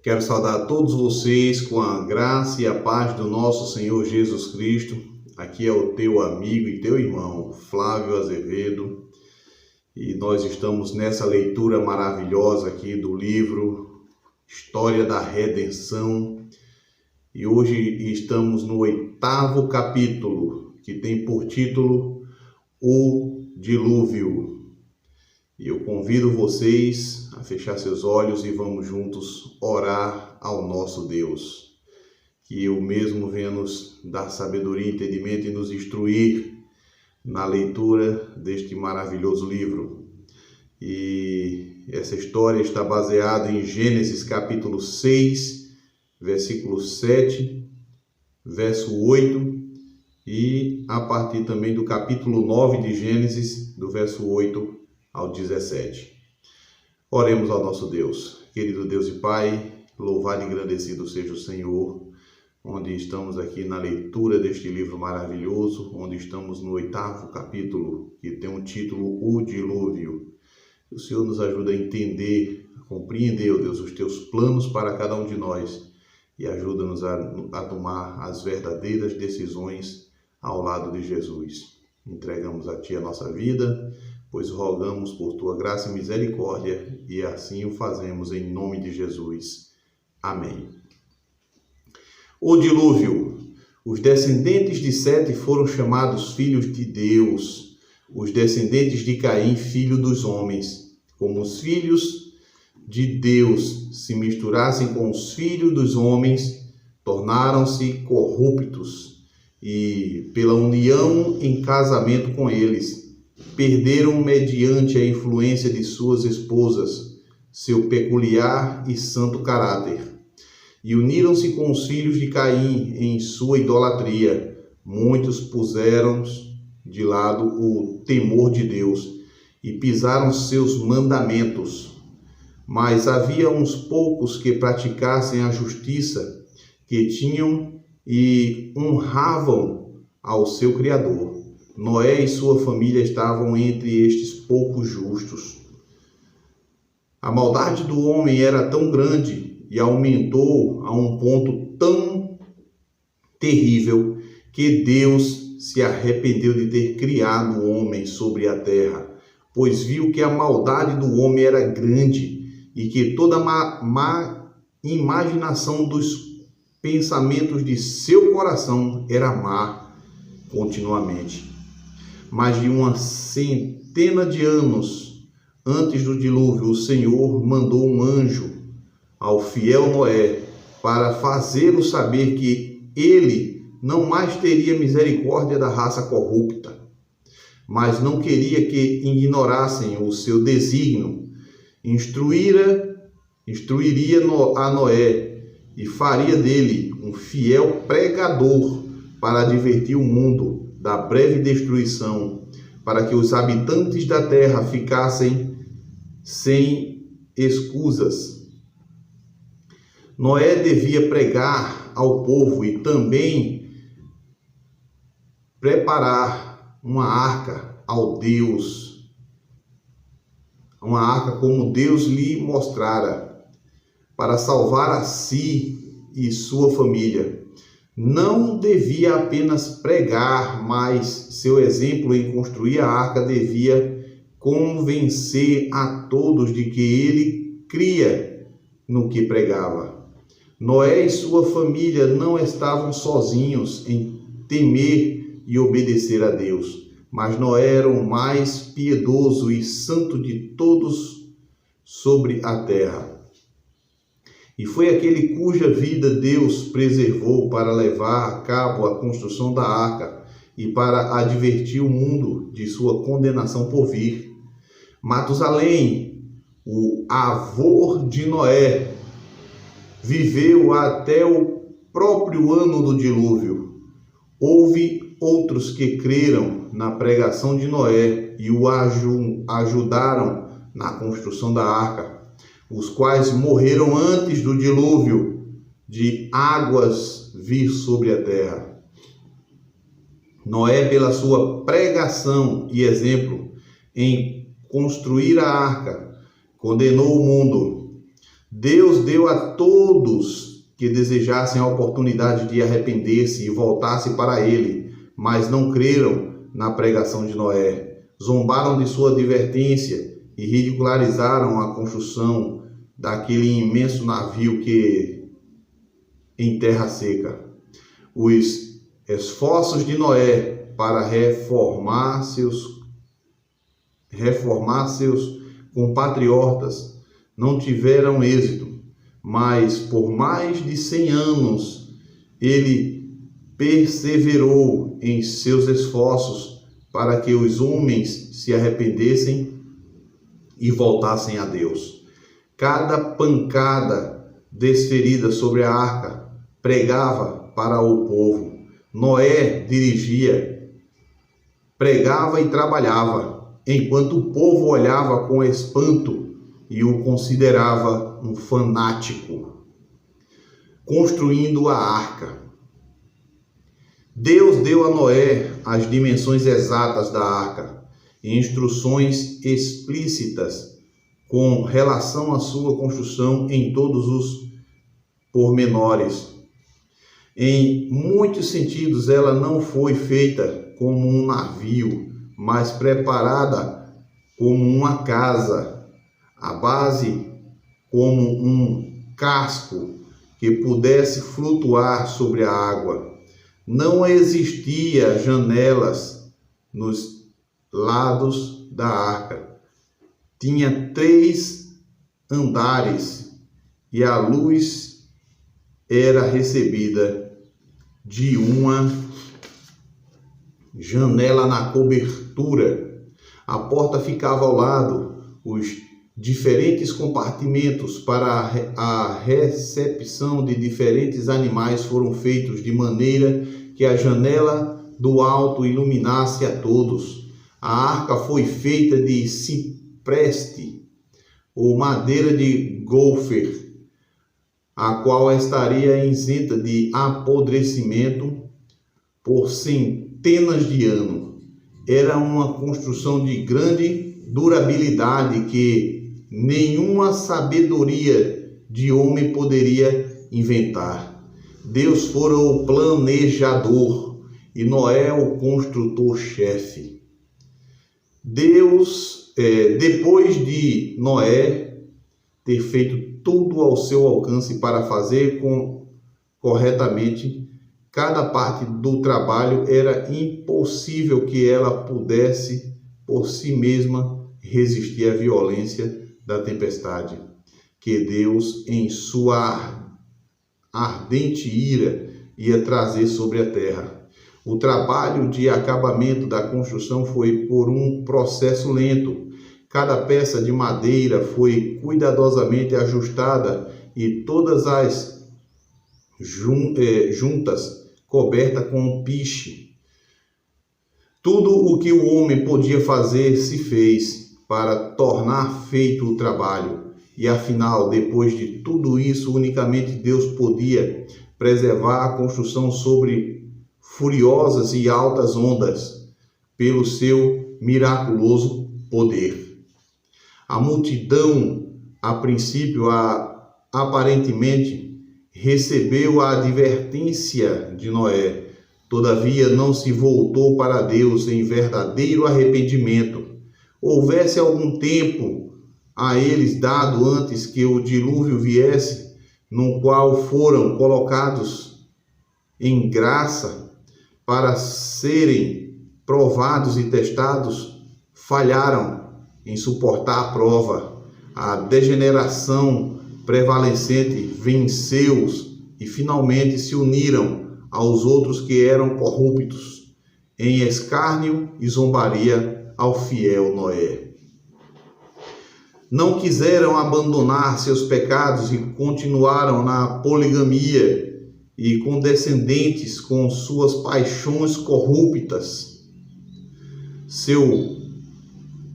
Quero saudar a todos vocês com a graça e a paz do nosso Senhor Jesus Cristo. Aqui é o teu amigo e teu irmão, Flávio Azevedo. E nós estamos nessa leitura maravilhosa aqui do livro História da Redenção. E hoje estamos no 8º capítulo, que tem por título O Dilúvio. E eu convido vocês a fechar seus olhos e vamos juntos orar ao nosso Deus. Que o mesmo venha nos dar sabedoria, entendimento e nos instruir na leitura deste maravilhoso livro. E essa história está baseada em Gênesis capítulo 6, versículo 7, verso 8 e a partir também do capítulo 9 de Gênesis, do verso 8 ao 17. Oremos ao nosso Deus. Querido Deus e Pai, louvado e engrandecido seja o Senhor, onde estamos aqui na leitura deste livro maravilhoso, onde estamos no 8º capítulo, que tem o título O Dilúvio. Que o Senhor nos ajude a entender, a compreender, ó Deus, os teus planos para cada um de nós e ajuda-nos a tomar as verdadeiras decisões ao lado de Jesus. Entregamos a Ti a nossa vida, pois rogamos por Tua graça e misericórdia, e assim o fazemos em nome de Jesus. Amém. O dilúvio. Os descendentes de Sete foram chamados filhos de Deus, os descendentes de Caim, filho dos homens. Como os filhos de Deus se misturassem com os filhos dos homens, tornaram-se corruptos, e pela união em casamento com eles, perderam mediante a influência de suas esposas seu peculiar e santo caráter, e uniram-se com os filhos de Caim em sua idolatria. Muitos puseram de lado o temor de Deus e pisaram seus mandamentos. Mas havia uns poucos que praticassem a justiça, que tinham e honravam ao seu Criador. Noé e sua família estavam entre estes poucos justos. A maldade do homem era tão grande e aumentou a um ponto tão terrível que Deus se arrependeu de ter criado o homem sobre a terra, pois viu que a maldade do homem era grande e que toda má imaginação dos pensamentos de seu coração era má continuamente. Mais de uma centena de anos antes do dilúvio, o Senhor mandou um anjo ao fiel Noé para fazê-lo saber que ele não mais teria misericórdia da raça corrupta, mas não queria que ignorassem o seu desígnio. Instruiria a Noé e faria dele um fiel pregador para advertir o mundo da breve destruição, para que os habitantes da terra ficassem sem escusas. Noé devia pregar ao povo e também preparar uma arca ao Deus, uma arca como Deus lhe mostrara, para salvar a si e sua família. Não devia apenas pregar, mas seu exemplo em construir a arca devia convencer a todos de que ele cria no que pregava. Noé e sua família não estavam sozinhos em temer e obedecer a Deus, mas Noé era o mais piedoso e santo de todos sobre a terra. E foi aquele cuja vida Deus preservou para levar a cabo a construção da arca e para advertir o mundo de sua condenação por vir. Matusalém, o avô de Noé, viveu até o próprio ano do dilúvio. Houve outros que creram na pregação de Noé e o ajudaram na construção da arca, os quais morreram antes do dilúvio de águas vir sobre a terra. Noé, pela sua pregação e exemplo em construir a arca, condenou o mundo. Deus deu a todos que desejassem a oportunidade de arrepender-se e voltar-se para Ele, mas não creram na pregação de Noé. Zombaram de sua advertência e ridicularizaram a construção daquele imenso navio em terra seca. Os esforços de Noé para reformar seus compatriotas não tiveram êxito, mas por mais de 100 anos ele perseverou em seus esforços para que os homens se arrependessem e voltassem a Deus. Cada pancada desferida sobre a arca pregava para o povo. Noé dirigia, pregava e trabalhava, enquanto o povo olhava com espanto e o considerava um fanático, construindo a arca. Deus deu a Noé as dimensões exatas da arca e instruções explícitas com relação à sua construção em todos os pormenores. Em muitos sentidos, ela não foi feita como um navio, mas preparada como uma casa, a base como um casco que pudesse flutuar sobre a água. Não existia janelas nos lados da arca. Tinha 3 andares e a luz era recebida de uma janela na cobertura. A porta ficava ao lado. Os diferentes compartimentos para a recepção de diferentes animais foram feitos de maneira que a janela do alto iluminasse a todos. A arca foi feita de cipreste ou madeira de gopher, a qual estaria isenta de apodrecimento por centenas de anos. Era uma construção de grande durabilidade que nenhuma sabedoria de homem poderia inventar. Deus fora o planejador e Noé o construtor-chefe. Depois de Noé ter feito tudo ao seu alcance para fazer corretamente cada parte do trabalho, era impossível que ela pudesse por si mesma resistir à violência da tempestade que Deus, em sua ardente ira, ia trazer sobre a terra. O trabalho de acabamento da construção foi por um processo lento. Cada peça de madeira foi cuidadosamente ajustada e todas as juntas cobertas com piche. Tudo o que o homem podia fazer se fez para tornar feito o trabalho. E afinal, depois de tudo isso, unicamente Deus podia preservar a construção sobre furiosas e altas ondas, pelo seu miraculoso poder. A multidão, a princípio, aparentemente, recebeu a advertência de Noé, todavia não se voltou para Deus em verdadeiro arrependimento. Houvesse algum tempo a eles dado antes que o dilúvio viesse, no qual foram colocados em graça para serem provados e testados, falharam em suportar a prova. A degeneração prevalecente venceu-os e finalmente se uniram aos outros que eram corruptos, em escárnio e zombaria ao fiel Noé. Não quiseram abandonar seus pecados e continuaram na poligamia e condescendentes com suas paixões corruptas. Seu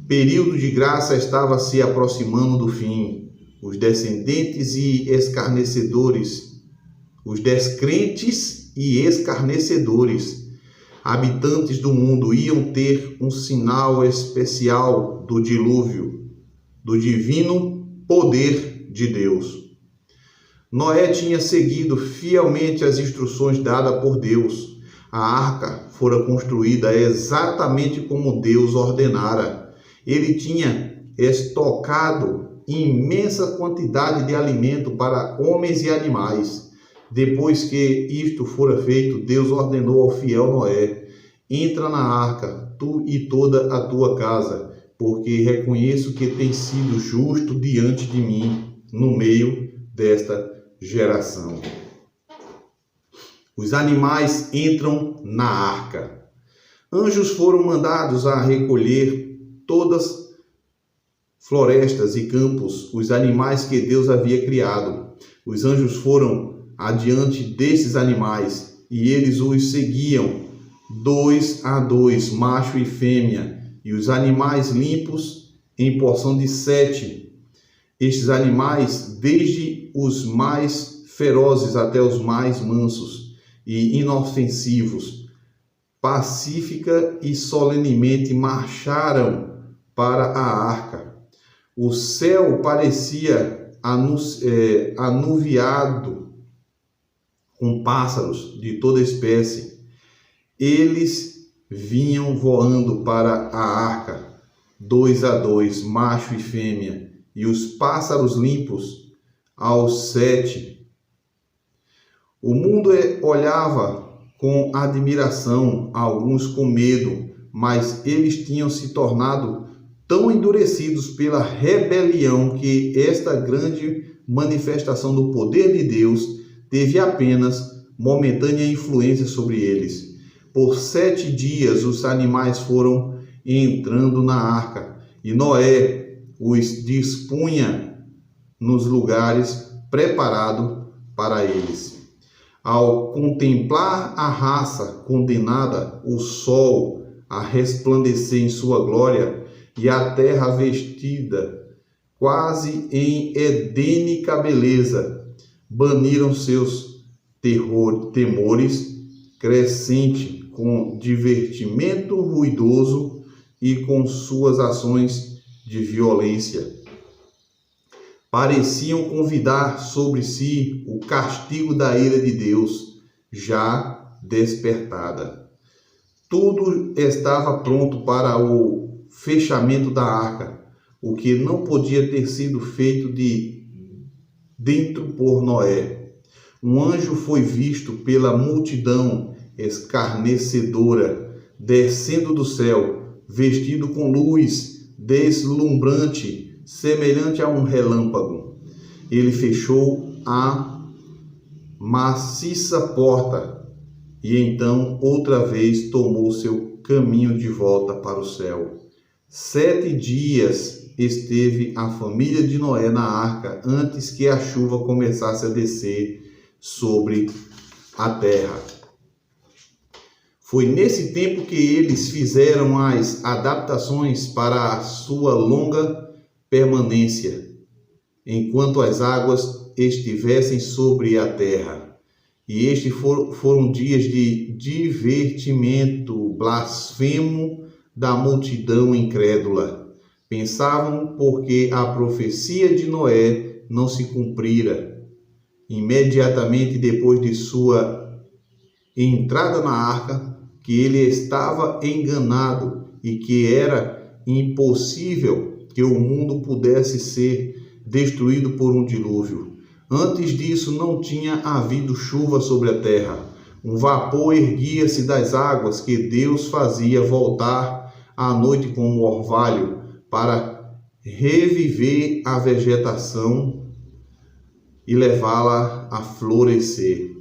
período de graça estava se aproximando do fim. Os descendentes e escarnecedores, os descrentes e escarnecedores, habitantes do mundo, iam ter um sinal especial do dilúvio, do divino poder de Deus. Noé tinha seguido fielmente as instruções dadas por Deus. A arca fora construída exatamente como Deus ordenara. Ele tinha estocado imensa quantidade de alimento para homens e animais. Depois que isto fora feito, Deus ordenou ao fiel Noé: entra na arca, tu e toda a tua casa, porque reconheço que tens sido justo diante de mim no meio desta geração. Os animais entram na arca. Anjos foram mandados a recolher todas florestas e campos, os animais que Deus havia criado. Os anjos foram adiante desses animais e eles os seguiam 2 a 2, macho e fêmea, e os animais limpos em porção de 7. Estes animais, desde os mais ferozes até os mais mansos e inofensivos, pacífica e solenemente marcharam para a arca. O céu parecia anuviado com pássaros de toda espécie. Eles vinham voando para a arca, 2 a 2, macho e fêmea, e os pássaros limpos aos 7. O mundo olhava com admiração, alguns com medo, mas eles tinham se tornado tão endurecidos pela rebelião que esta grande manifestação do poder de Deus teve apenas momentânea influência sobre eles. Por 7 dias os animais foram entrando na arca e Noé os dispunha nos lugares preparados para eles. Ao contemplar a raça condenada, o sol a resplandecer em sua glória e a terra vestida quase em edênica beleza, baniram seus temores crescente com divertimento ruidoso e com suas ações de violência. Pareciam convidar sobre si o castigo da ira de Deus, já despertada. Tudo estava pronto para o fechamento da arca, o que não podia ter sido feito de dentro por Noé. Um anjo foi visto pela multidão escarnecedora, descendo do céu, vestido com luz deslumbrante, semelhante a um relâmpago. Ele fechou a maciça porta e então outra vez tomou seu caminho de volta para o céu. 7 dias esteve a família de Noé na arca antes que a chuva começasse a descer sobre a terra. Foi nesse tempo que eles fizeram as adaptações para a sua longa permanência, enquanto as águas estivessem sobre a terra. E estes foram dias de divertimento blasfemo da multidão incrédula. Pensavam porque a profecia de Noé não se cumprira. Imediatamente depois de sua entrada na arca, que ele estava enganado e que era impossível que o mundo pudesse ser destruído por um dilúvio. Antes disso não tinha havido chuva sobre a terra. Um vapor erguia-se das águas que Deus fazia voltar à noite como orvalho para reviver a vegetação e levá-la a florescer.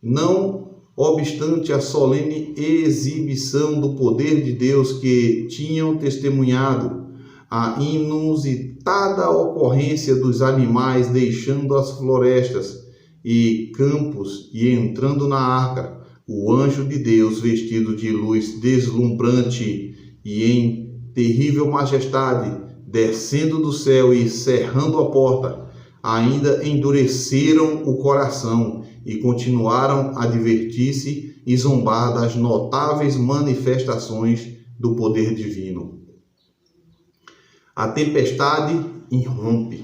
Não obstante a solene exibição do poder de Deus que tinham testemunhado, a inusitada ocorrência dos animais deixando as florestas e campos e entrando na arca, o anjo de Deus, vestido de luz deslumbrante e em terrível majestade, descendo do céu e cerrando a porta, ainda endureceram o coração e continuaram a divertir-se e zombar das notáveis manifestações do poder divino. A tempestade irrompe.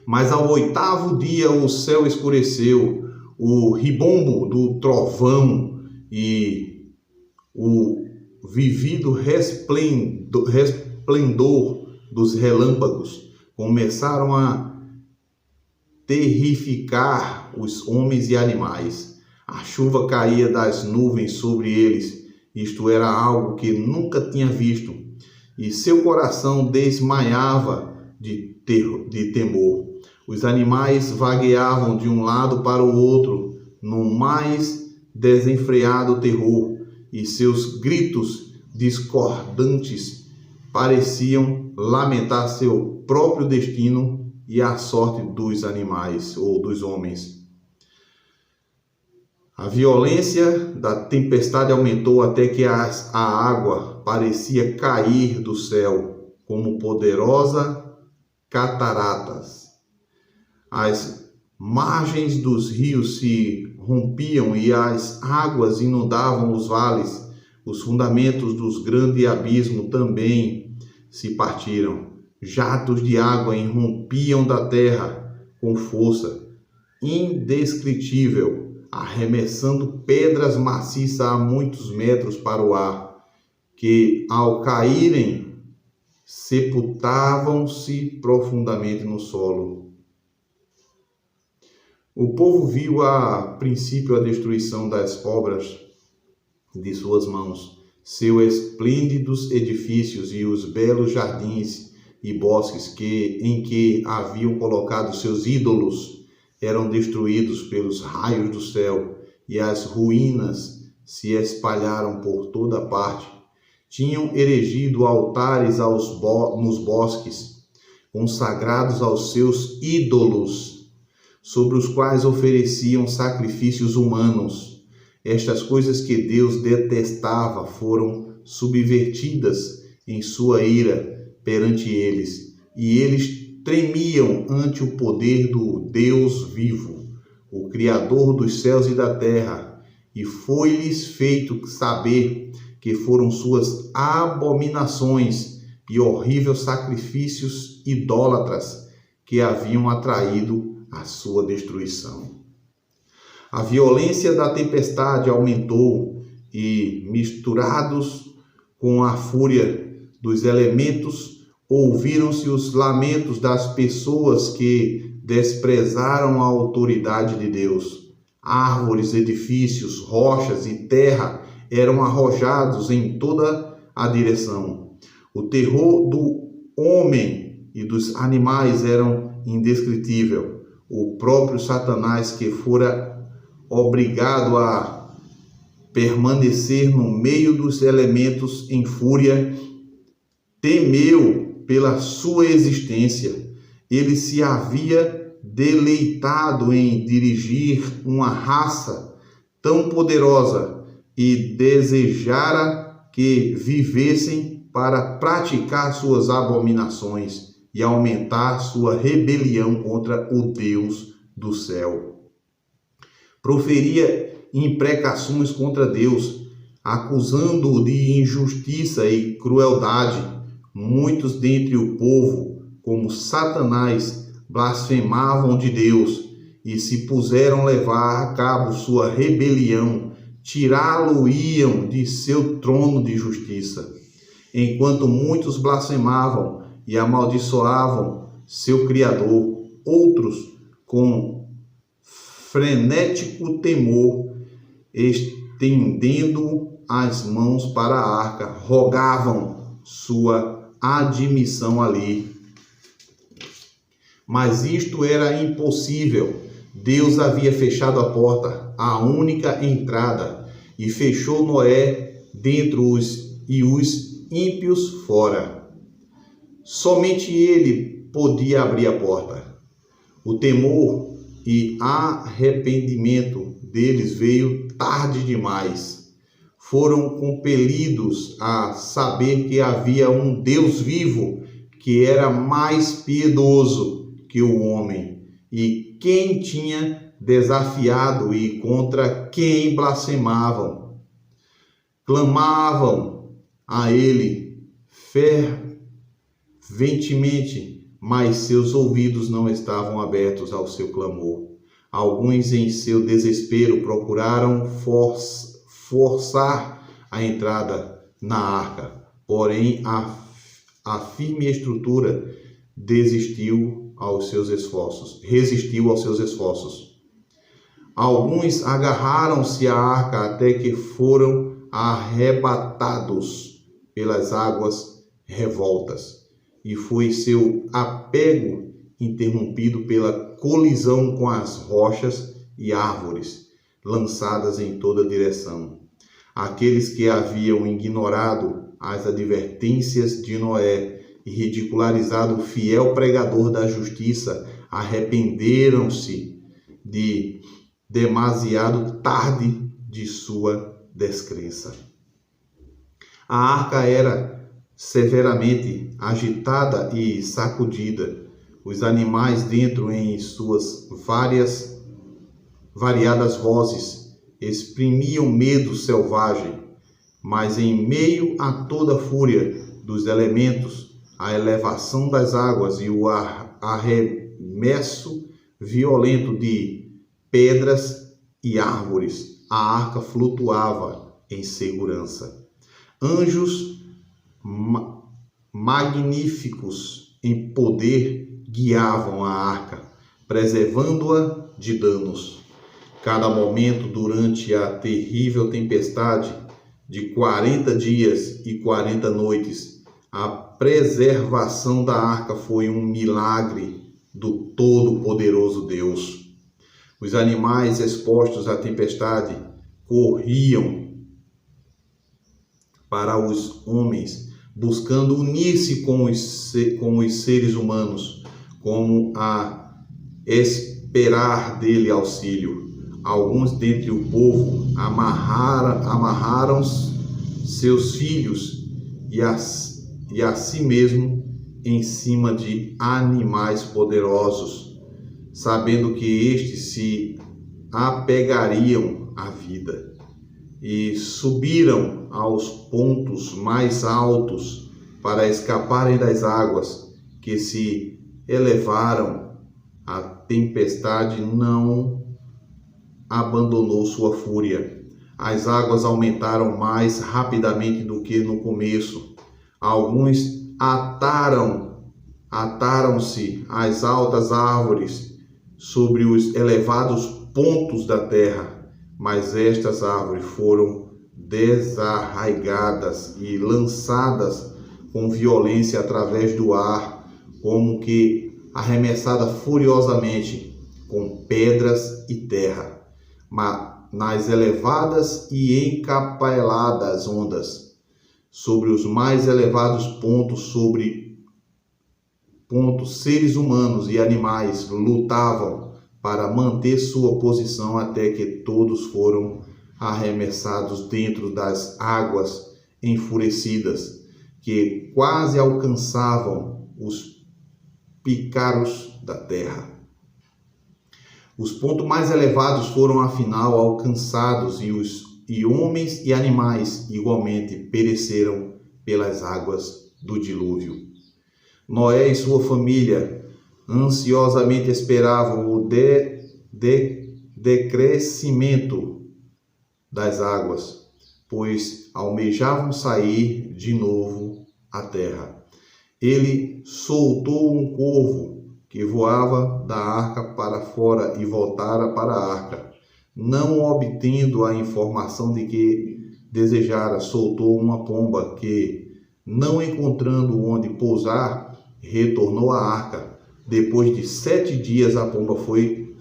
Mas ao 8º dia o céu escureceu, o ribombo do trovão e o vívido resplendor dos relâmpagos começaram a terrificar os homens e animais. A chuva caía das nuvens sobre eles. Isto era algo que nunca tinha visto, e seu coração desmaiava de temor. Os animais vagueavam de um lado para o outro, no mais desenfreado terror, e seus gritos discordantes pareciam lamentar seu próprio destino e a sorte dos animais ou dos homens. A violência da tempestade aumentou até que a água parecia cair do céu como poderosa cataratas. As margens dos rios se rompiam e as águas inundavam os vales. Os fundamentos dos grandes abismos também se partiram. Jatos de água irrompiam da terra com força indescritível, arremessando pedras maciças a muitos metros para o ar, que ao caírem sepultavam-se profundamente no solo. O povo viu a princípio a destruição das obras de suas mãos, seus esplêndidos edifícios e os belos jardins e bosques em que haviam colocado seus ídolos eram destruídos pelos raios do céu, e as ruínas se espalharam por toda parte. Tinham erigido altares nos bosques, consagrados aos seus ídolos, sobre os quais ofereciam sacrifícios humanos. Estas coisas que Deus detestava foram subvertidas em sua ira perante eles, e eles tremiam ante o poder do Deus vivo, o Criador dos céus e da terra, e foi-lhes feito saber que foram suas abominações e horríveis sacrifícios idólatras que haviam atraído a sua destruição. A violência da tempestade aumentou e, misturados com a fúria dos elementos, ouviram-se os lamentos das pessoas que desprezaram a autoridade de Deus. Árvores, edifícios, rochas e terra eram arrojados em toda a direção. O terror do homem e dos animais era indescritível. O próprio Satanás, que fora obrigado a permanecer no meio dos elementos em fúria, temeu pela sua existência. Ele se havia deleitado em dirigir uma raça tão poderosa e desejara que vivessem para praticar suas abominações e aumentar sua rebelião contra o Deus do céu. Proferia imprecações contra Deus, acusando-o de injustiça e crueldade. Muitos dentre o povo, como Satanás, blasfemavam de Deus e se puseram levar a cabo sua rebelião, tirá-lo-iam de seu trono de justiça. Enquanto muitos blasfemavam e amaldiçoavam seu Criador, outros, com frenético temor, estendendo as mãos para a arca, rogavam sua admissão ali. Mas isto era impossível. Deus havia fechado a porta, a única entrada, e fechou Noé dentro e os ímpios fora. Somente ele podia abrir a porta. O temor e arrependimento deles veio tarde demais. Foram compelidos a saber que havia um Deus vivo que era mais piedoso que o homem, e quem tinha desafiado e contra quem blasfemavam. Clamavam a ele ferventemente, mas seus ouvidos não estavam abertos ao seu clamor. Alguns, em seu desespero, procuraram forçar a entrada na arca, porém a firme estrutura resistiu aos seus esforços. Alguns agarraram-se à arca até que foram arrebatados pelas águas revoltas, e foi seu apego interrompido pela colisão com as rochas e árvores lançadas em toda direção. Aqueles que haviam ignorado as advertências de Noé e ridicularizado o fiel pregador da justiça arrependeram-se demasiado tarde de sua descrença. A arca era severamente agitada e sacudida. Os animais dentro, em suas variadas vozes, exprimiam medo selvagem, mas em meio a toda a fúria dos elementos, a elevação das águas e o arremesso violento de pedras e árvores, a arca flutuava em segurança. Anjos magníficos em poder guiavam a arca, preservando-a de danos. Cada momento durante a terrível tempestade de 40 dias e 40 noites, a preservação da arca foi um milagre do Todo-Poderoso Deus. Os animais expostos à tempestade corriam para os homens, buscando unir-se com os seres humanos, como a esperar dele auxílio. Alguns dentre o povo amarraram seus filhos e a si mesmo em cima de animais poderosos, sabendo que estes se apegariam à vida, e subiram aos pontos mais altos para escaparem das águas que se elevaram. A tempestade não abandonou sua fúria. As águas aumentaram mais rapidamente do que no começo. Alguns ataram-se às altas árvores sobre os elevados pontos da terra, mas estas árvores foram desarraigadas e lançadas com violência através do ar, como que arremessada furiosamente com pedras e terra, nas elevadas e encapeladas ondas. Sobre os mais elevados pontos, seres humanos e animais lutavam para manter sua posição até que todos foram arremessados dentro das águas enfurecidas, que quase alcançavam os pícaros da terra. Os pontos mais elevados foram afinal alcançados e homens e animais igualmente pereceram pelas águas do dilúvio. Noé e sua família ansiosamente esperavam o decrescimento das águas, pois almejavam sair de novo à terra. Ele soltou um corvo que voava da arca para fora e voltara para a arca. Não obtendo a informação de que desejara, soltou uma pomba que, não encontrando onde pousar, retornou à arca. Depois de 7 dias, a pomba foi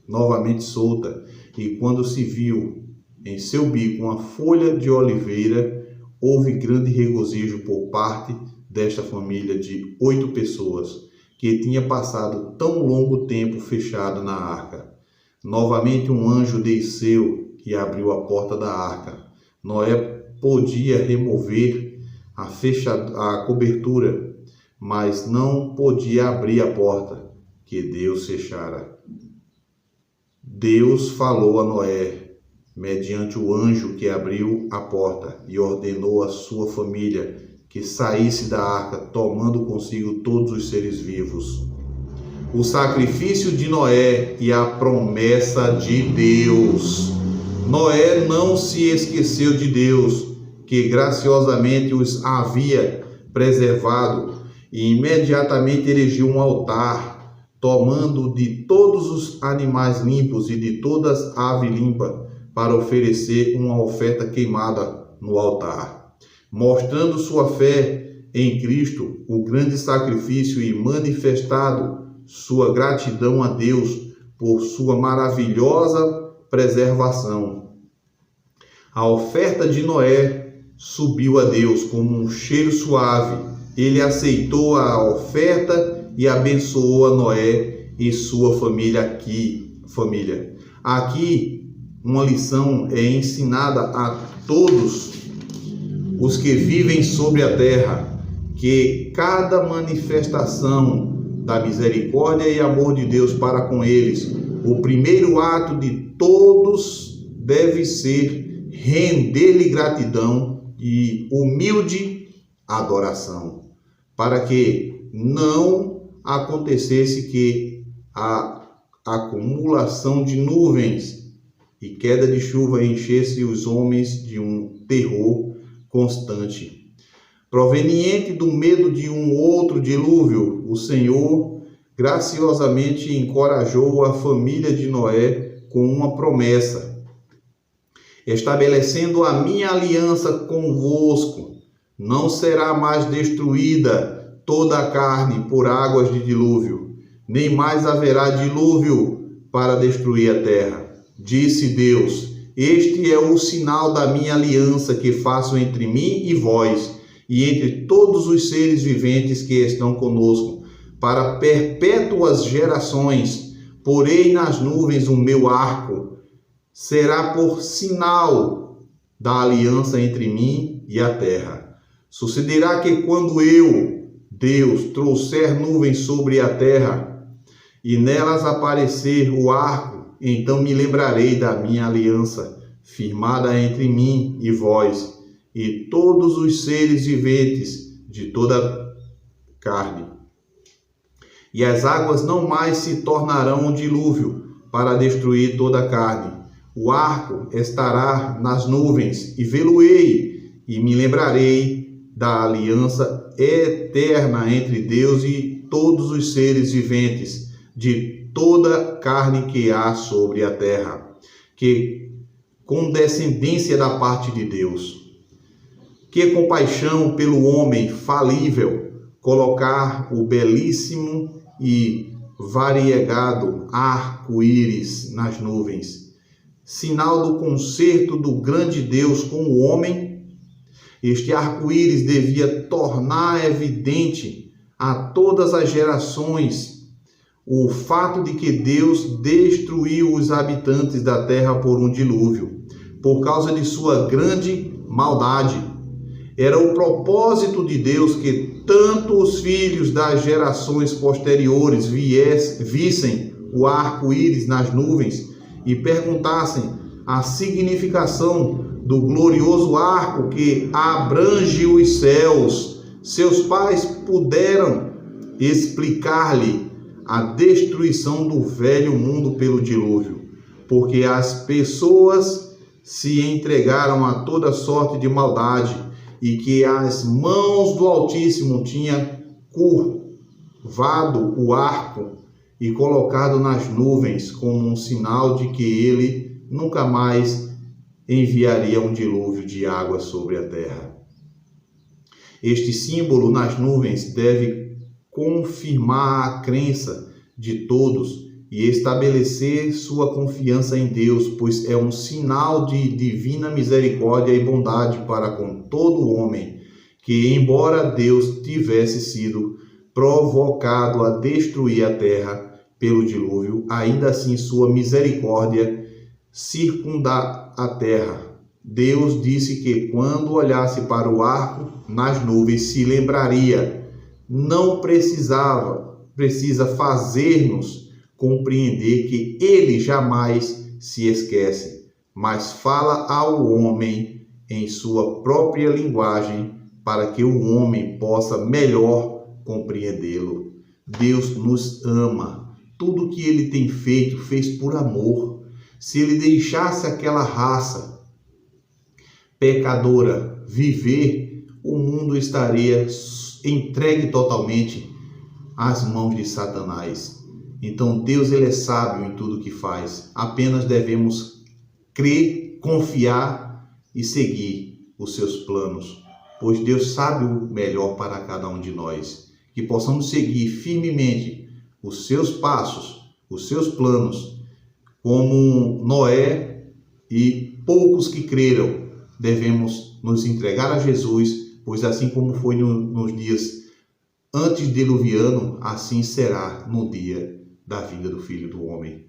novamente solta, e quando se viu em seu bico uma folha de oliveira, houve grande regozijo por parte desta família de 8 pessoas, que tinha passado tão longo tempo fechado na arca. Novamente um anjo desceu e abriu a porta da arca. Noé podia remover a cobertura, mas não podia abrir a porta que Deus fechara. Deus falou a Noé mediante o anjo que abriu a porta e ordenou à sua família que saísse da arca, tomando consigo todos os seres vivos. O sacrifício de Noé e a promessa de Deus. Noé não se esqueceu de Deus, que graciosamente os havia preservado, e imediatamente erigiu um altar, tomando de todos os animais limpos e de todas as aves limpas, para oferecer uma oferta queimada no altar, mostrando sua fé em Cristo, o grande sacrifício, e manifestado sua gratidão a Deus por sua maravilhosa preservação. A oferta de Noé subiu a Deus como um cheiro suave. Ele aceitou a oferta e abençoou a Noé e sua família. Aqui uma lição é ensinada a todos os que vivem sobre a terra, que cada manifestação da misericórdia e amor de Deus para com eles, o primeiro ato de todos deve ser render-lhe gratidão e humilde adoração, para que não acontecesse que a acumulação de nuvens e queda de chuva enchesse os homens de um terror constante. Proveniente do medo de um outro dilúvio, o Senhor graciosamente encorajou a família de Noé com uma promessa: estabelecendo a minha aliança convosco, não será mais destruída toda a carne por águas de dilúvio, nem mais haverá dilúvio para destruir a terra. Disse Deus: este é o sinal da minha aliança que faço entre mim e vós, e entre todos os seres viventes que estão conosco, para perpétuas gerações. Porei nas nuvens o meu arco, será por sinal da aliança entre mim e a terra. Sucederá que quando eu, Deus, trouxer nuvens sobre a terra, e nelas aparecer o arco, então me lembrarei da minha aliança, firmada entre mim e vós, e todos os seres viventes de toda carne. E as águas não mais se tornarão um dilúvio para destruir toda a carne. O arco estará nas nuvens, e vê-lo-ei, e me lembrarei da aliança eterna entre Deus e todos os seres viventes de toda carne que há sobre a terra. Que condescendência da parte de Deus! Que compaixão pelo homem falível, colocar o belíssimo e variegado arco-íris nas nuvens, sinal do concerto do grande Deus com o homem. Este arco-íris devia tornar evidente a todas as gerações o fato de que Deus destruiu os habitantes da terra por um dilúvio, por causa de sua grande maldade. Era o propósito de Deus que tanto os filhos das gerações posteriores vissem o arco-íris nas nuvens e perguntassem a significação do glorioso arco que abrange os céus. Seus pais puderam explicar-lhe a destruição do velho mundo pelo dilúvio, porque as pessoas se entregaram a toda sorte de maldade, e que as mãos do Altíssimo tinham curvado o arco e colocado nas nuvens como um sinal de que ele nunca mais enviaria um dilúvio de água sobre a terra. Este símbolo nas nuvens deve confirmar a crença de todos e estabelecer sua confiança em Deus, pois é um sinal de divina misericórdia e bondade para com todo homem, que, embora Deus tivesse sido provocado a destruir a terra pelo dilúvio, ainda assim sua misericórdia circunda a terra. Deus disse que quando olhasse para o arco nas nuvens se lembraria. Não precisa fazer-nos compreender que ele jamais se esquece, mas fala ao homem em sua própria linguagem para que o homem possa melhor compreendê-lo. Deus nos ama. Tudo que ele tem feito, fez por amor. Se ele deixasse aquela raça pecadora viver, o mundo estaria entregue totalmente às mãos de Satanás. Então Deus, ele é sábio em tudo que faz. Apenas devemos crer, confiar e seguir os seus planos, pois Deus sabe o melhor para cada um de nós. Que possamos seguir firmemente os seus passos, os seus planos, como Noé e poucos que creram. Devemos nos entregar a Jesus, pois assim como foi nos dias antediluviano, assim será no dia da vinda do Filho do Homem.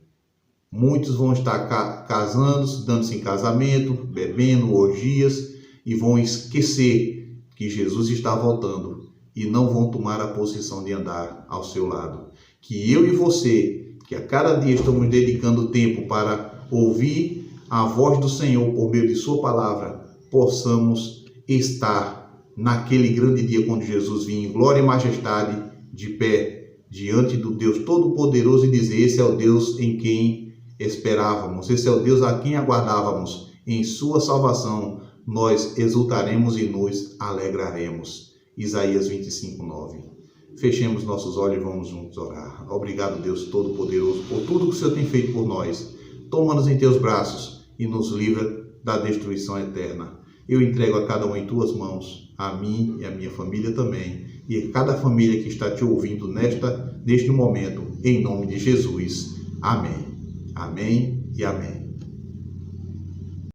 Muitos vão estar casando, dando-se em casamento, bebendo, orgias, e vão esquecer que Jesus está voltando e não vão tomar a posição de andar ao seu lado. Que eu e você, que a cada dia estamos dedicando tempo para ouvir a voz do Senhor por meio de sua palavra, possamos estar naquele grande dia quando Jesus vir em glória e majestade, de pé diante do Deus Todo-Poderoso e dizer: esse é o Deus em quem esperávamos, esse é o Deus a quem aguardávamos. Em sua salvação nós exultaremos e nos alegraremos. Isaías 25:9. Fechemos nossos olhos e vamos juntos orar. Obrigado, Deus Todo-Poderoso, por tudo que o Senhor tem feito por nós. Toma-nos em teus braços e nos livra da destruição eterna. Eu entrego a cada um em tuas mãos, a mim e a minha família também, e a cada família que está te ouvindo neste momento, em nome de Jesus. Amém. Amém e amém.